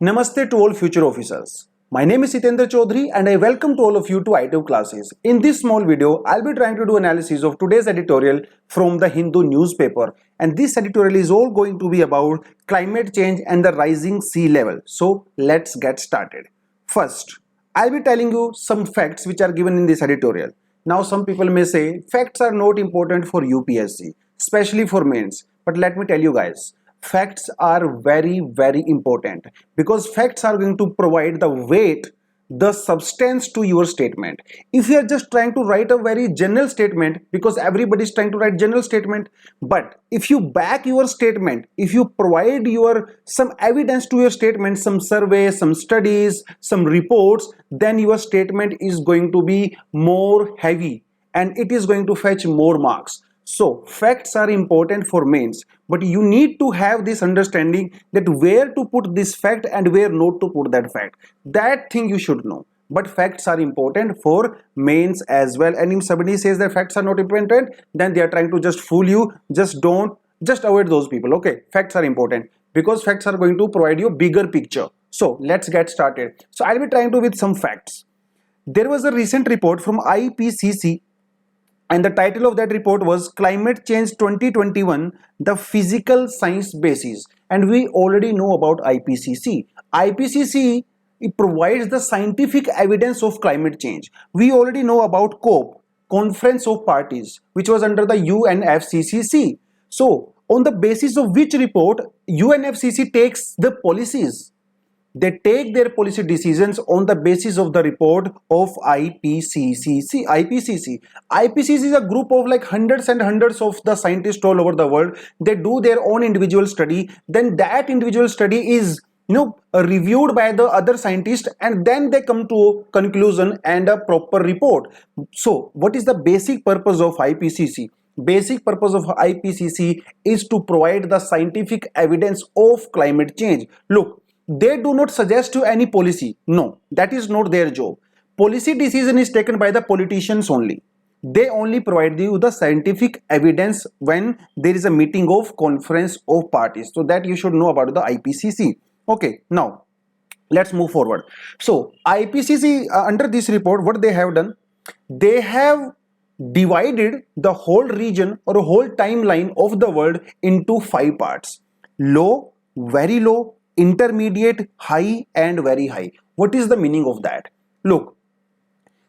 Namaste to all future officers. My name is Sitendra Chaudhary and I welcome to all of you to iTube classes. In this small video, I'll be trying to do analysis of today's editorial from the Hindu newspaper, and this editorial is all going to be about climate change and the rising sea level. So let's get started. First, I'll be telling you some facts which are given in this editorial. Now some people may say facts are not important for UPSC, especially for mains, but let me tell you guys, facts are very important because facts are going to provide the weight, the substance to your statement. If you are just trying to write a very general statement, because everybody is trying to write general statement, but if you back your statement, if you provide your some evidence to your statement, some surveys, some studies, some reports, then your statement is going to be more heavy and it is going to fetch more marks. So facts are important for mains, but you need to have this understanding that where to put this fact and where not to put that fact. That thing you should know. But facts are important for mains as well. And if somebody says that facts are not important, then they are trying to just fool you. Just avoid those people. Okay, facts are important because facts are going to provide you a bigger picture. So let's get started. So I'll be trying to with some facts. There was a recent report from IPCC, and the title of that report was Climate Change 2021, the Physical Science Basis. And we already know about IPCC. IPCC, it provides the scientific evidence of climate change. We already know about COP, Conference of Parties, which was under the UNFCCC. So on the basis of which report UNFCCC takes the policies, they take their policy decisions on the basis of the report of IPCC. IPCC is a group of like hundreds and hundreds of the scientists all over the world. They do their own individual study. Then that individual study is reviewed by the other scientists, and then they come to a conclusion and a proper report. So what is the basic purpose of IPCC? Basic purpose of IPCC is to provide the scientific evidence of climate change. Look, they do not suggest to any policy. No, that is not their job. Policy decision is taken by the politicians only. They only provide you the scientific evidence when there is a meeting of Conference of Parties. So that you should know about the IPCC. Okay, now let's move forward. So IPCC under this report, what they have done, they have divided the whole region or a whole timeline of the world into 5 parts: low, very low, intermediate, high and very high. What is the meaning of that? Look,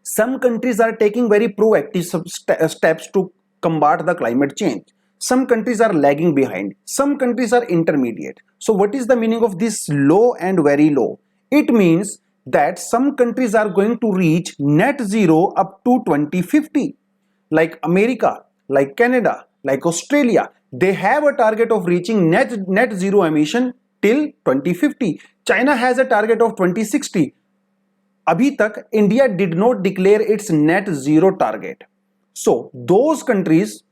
some countries are taking very proactive steps to combat the climate change. Some countries are lagging behind. Some countries are intermediate. So what is the meaning of this low and very low? It means that some countries are going to reach net zero up to 2050. Like America, like Canada, like Australia, they have a target of reaching net zero emission till 2050. China has a target of 2060. Abhi tak India did not declare its net zero target. So those countries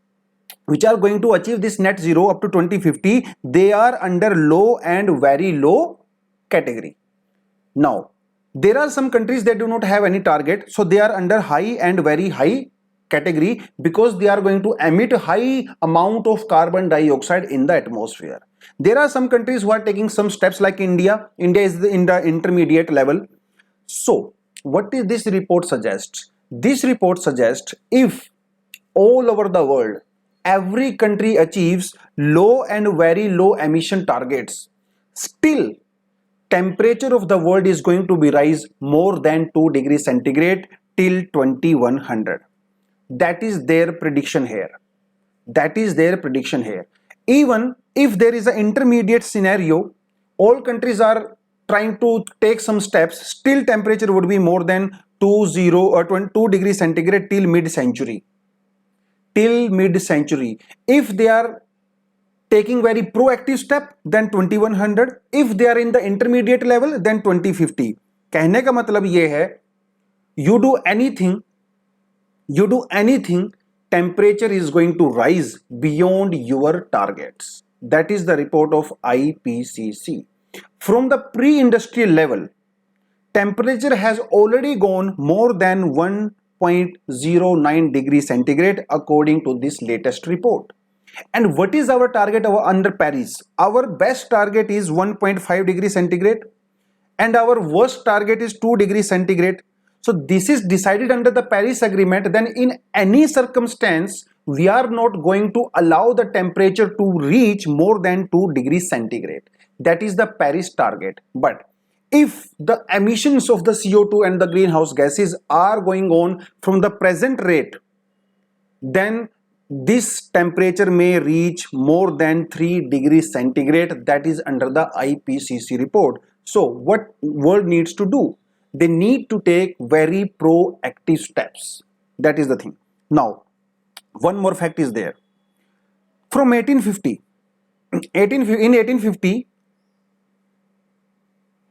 which are going to achieve this net zero up to 2050, they are under low and very low category. Now there are some countries that do not have any target, so they are under high and very high category because they are going to emit high amount of carbon dioxide in the atmosphere. There are some countries who are taking some steps like India. India is in the intermediate level. So what is this report suggests? This report suggests if all over the world every country achieves low and very low emission targets, still temperature of the world is going to be rise more than 2 degrees centigrade till 2100. That is their prediction here. That is their prediction here. Even if there is an intermediate scenario, all countries are trying to take some steps, still temperature would be more than 2 degrees centigrade till mid-century. Till mid-century. If they are taking very proactive step, then 2100. If they are in the intermediate level, then 2050. कहने का मतलब ये है, you do anything, temperature is going to rise beyond your targets. That is the report of IPCC. From the pre-industrial level, temperature has already gone more than 1.09 degrees centigrade according to this latest report. And what is our target under Paris? Our best target is 1.5 degrees centigrade. and our worst target is 2 degrees centigrade. So this is decided under the Paris Agreement. Then in any circumstance, we are not going to allow the temperature to reach more than 2 degrees centigrade. That is the Paris target. But if the emissions of the CO2 and the greenhouse gases are going on from the present rate, then this temperature may reach more than 3 degrees centigrade. That is under the IPCC report. So what world needs to do? They need to take very proactive steps. That is the thing. Now, one more fact is there. From 1850, in 1850,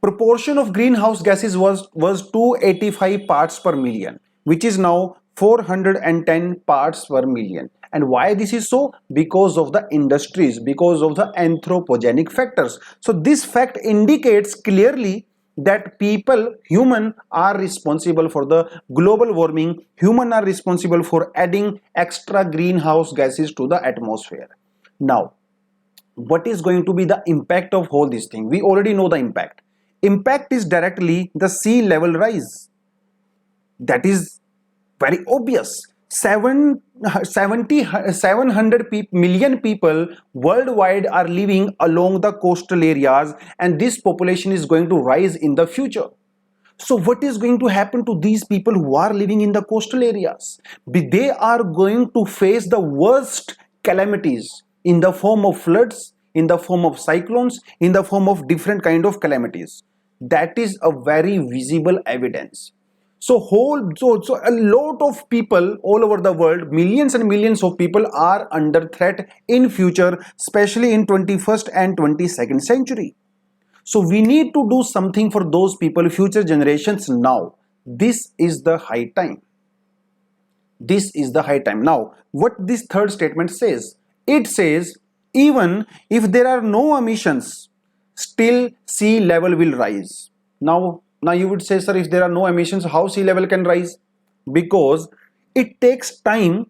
proportion of greenhouse gases was 285 parts per million, which is now 410 parts per million. And why this is so? Because of the industries, because of the anthropogenic factors. So this fact indicates clearly that people, human, are responsible for the global warming. Human are responsible for adding extra greenhouse gases to the atmosphere. Now, what is going to be the impact of all this thing? We already know the impact. Impact is directly the sea level rise. That is very obvious. 700 million people worldwide are living along the coastal areas, and this population is going to rise in the future. So what is going to happen to these people who are living in the coastal areas? They are going to face the worst calamities in the form of floods, in the form of cyclones, in the form of different kind of calamities. That is a very visible evidence. So a lot of people all over the world, millions and millions of people are under threat in future, especially in 21st and 22nd century. So we need to do something for those people, future generations now. This is the high time. This is the high time. Now, what this third statement says? It says, even if there are no emissions, still sea level will rise. Now you would say, sir, if there are no emissions, how sea level can rise? Because it takes time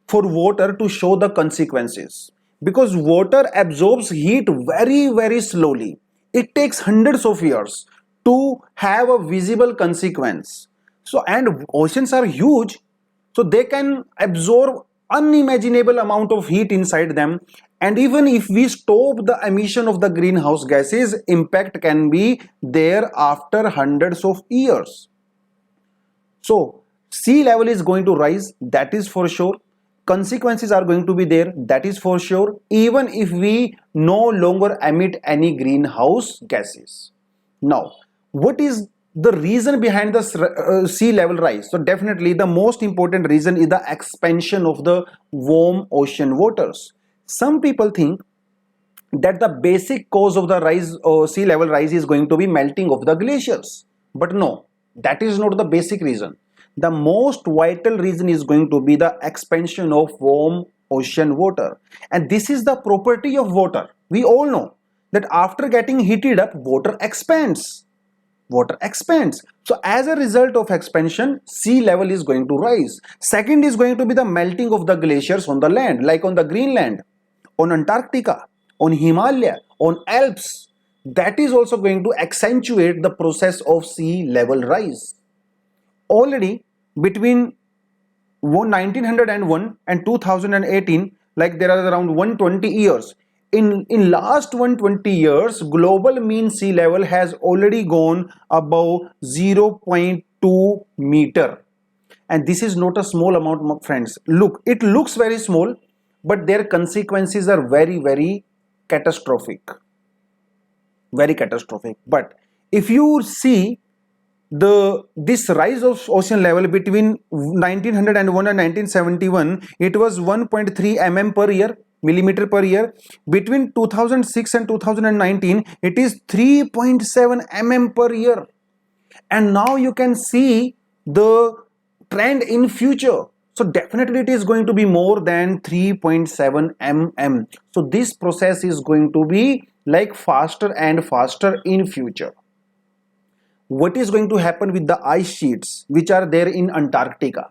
for water to show the consequences. Because water absorbs heat very, very slowly. It takes hundreds of years to have a visible consequence. So, and oceans are huge, so they can absorb unimaginable amount of heat inside them. And even if we stop the emission of the greenhouse gases, impact can be there after hundreds of years. So sea level is going to rise, that is for sure. Consequences are going to be there, that is for sure, even if we no longer emit any greenhouse gases. Now, what is the reason behind the sea level rise? So definitely the most important reason is the expansion of the warm ocean waters. Some people think that the basic cause of the rise or sea level rise is going to be melting of the glaciers, but no, that is not the basic reason. The most vital reason is going to be the expansion of warm ocean water, and this is the property of water. We all know that after getting heated up, water expands. Water expands. So as a result of expansion, sea level is going to rise. Second is going to be the melting of the glaciers on the land, like on the Greenland, on Antarctica, on Himalaya, on Alps. That is also going to accentuate the process of sea level rise. Already between 1901 and 2018, like there are around 120 years. In last 120 years, global mean sea level has already gone above 0.2 meter. And this is not a small amount, friends. Look, it looks very small, but their consequences are very, very catastrophic. Very catastrophic. But if you see this rise of ocean level between 1901 and 1971, it was 1.3 mm per year, millimeter per year. Between 2006 and 2019, it is 3.7 mm per year. And now you can see the trend in future. So definitely it is going to be more than 3.7 mm. So this process is going to be like faster and faster in future. What is going to happen with the ice sheets which are there in Antarctica?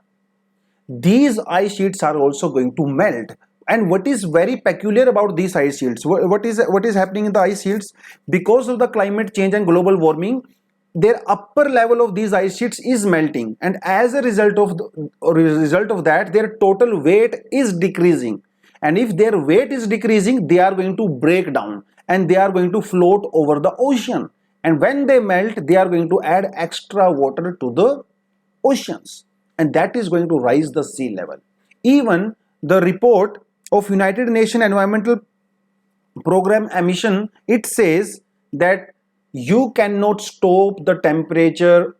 These ice sheets are also going to melt. And what is very peculiar about these ice shields, what is happening in the ice shields? Because of the climate change and global warming, their upper level of these ice sheets is melting, and as a result of that, their total weight is decreasing. And if their weight is decreasing, they are going to break down and they are going to float over the ocean. And when they melt, they are going to add extra water to the oceans, and that is going to rise the sea level. Even the report of United Nations Environmental Program emission, it says that you cannot stop the temperature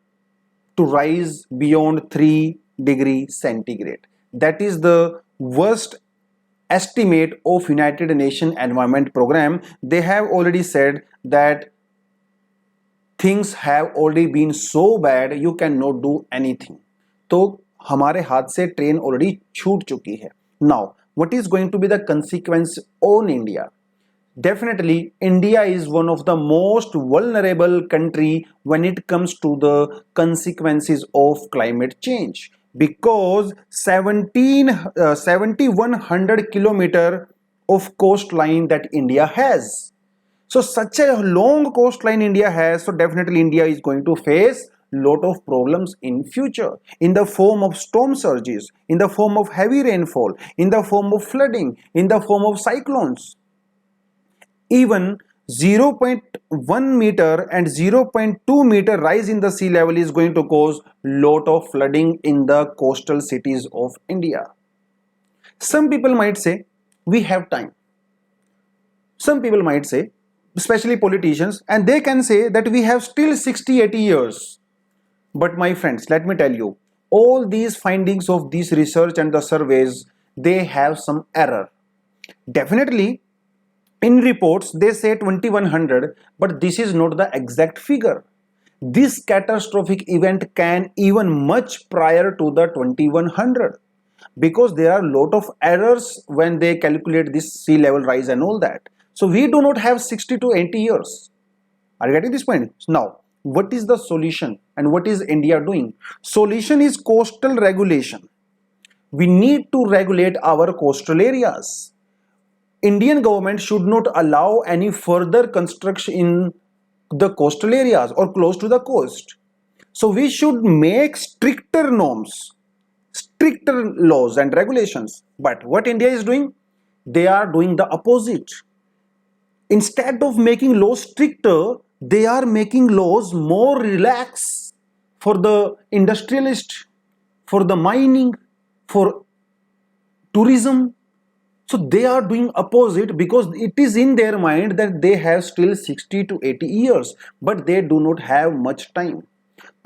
to rise beyond 3 degrees centigrade. That is the worst estimate of United Nations Environment Program. They have already said that things have already been so bad you cannot do anything. तो हमारे हाथ से train already छूट चुकी है. Now, what is going to be the consequence on India? Definitely, India is one of the most vulnerable country when it comes to the consequences of climate change, because 7,100 kilometer of coastline that India has. So such a long coastline India has, so definitely India is going to face lot of problems in future, in the form of storm surges, in the form of heavy rainfall, in the form of flooding, in the form of cyclones. Even 0.1 meter and 0.2 meter rise in the sea level is going to cause lot of flooding in the coastal cities of India. Some people might say we have time. Some people might say, especially politicians, and they can say that we have still 60-80 years. But my friends, let me tell you, all these findings of this research and the surveys, they have some error. Definitely, in reports, they say 2100, but this is not the exact figure. This catastrophic event can even much prior to the 2100, because there are a lot of errors when they calculate this sea level rise and all that. So we do not have 60 to 80 years. Are you getting this point? Now, what is the solution and what is India doing? Solution is coastal regulation. We need to regulate our coastal areas. Indian government should not allow any further construction in the coastal areas or close to the coast. So we should make stricter norms, stricter laws and regulations. But what India is doing? They are doing the opposite. Instead of making laws stricter, they are making laws more relaxed for the industrialist, for the mining, for tourism. So they are doing opposite because it is in their mind that they have still 60 to 80 years, but they do not have much time.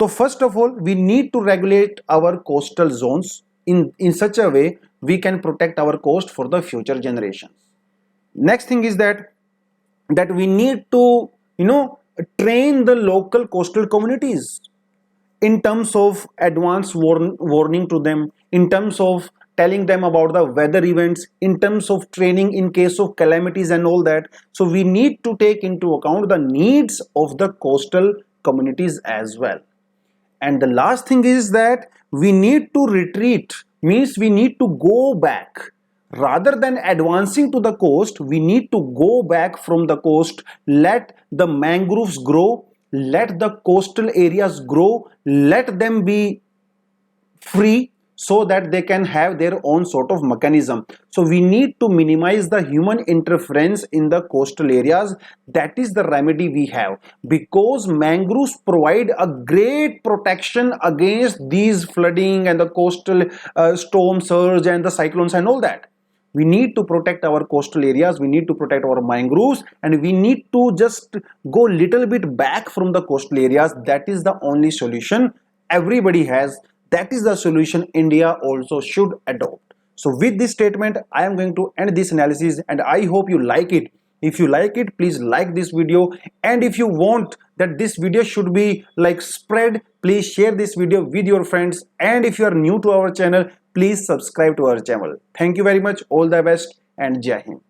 So first of all, we need to regulate our coastal zones in such a way we can protect our coast for the future generations. Next thing is that we need to train the local coastal communities in terms of advance warning to them, in terms of telling them about the weather events, in terms of training in case of calamities and all that. So we need to take into account the needs of the coastal communities as well. And the last thing is that we need to retreat, means we need to go back. Rather than advancing to the coast, we need to go back from the coast, let the mangroves grow, let the coastal areas grow, let them be free so that they can have their own sort of mechanism. So we need to minimize the human interference in the coastal areas. That is the remedy we have, because mangroves provide a great protection against these flooding and the coastal storm surge and the cyclones and all that. We need to protect our coastal areas, we need to protect our mangroves, and we need to just go little bit back from the coastal areas. That is the only solution everybody has. That is the solution India also should adopt. So with this statement, I am going to end this analysis, and I hope you like it. If you like it, please like this video, and if you want that this video should be like spread, please share this video with your friends, and if you are new to our channel, please subscribe to our channel. Thank you very much. All the best and Jai Hind.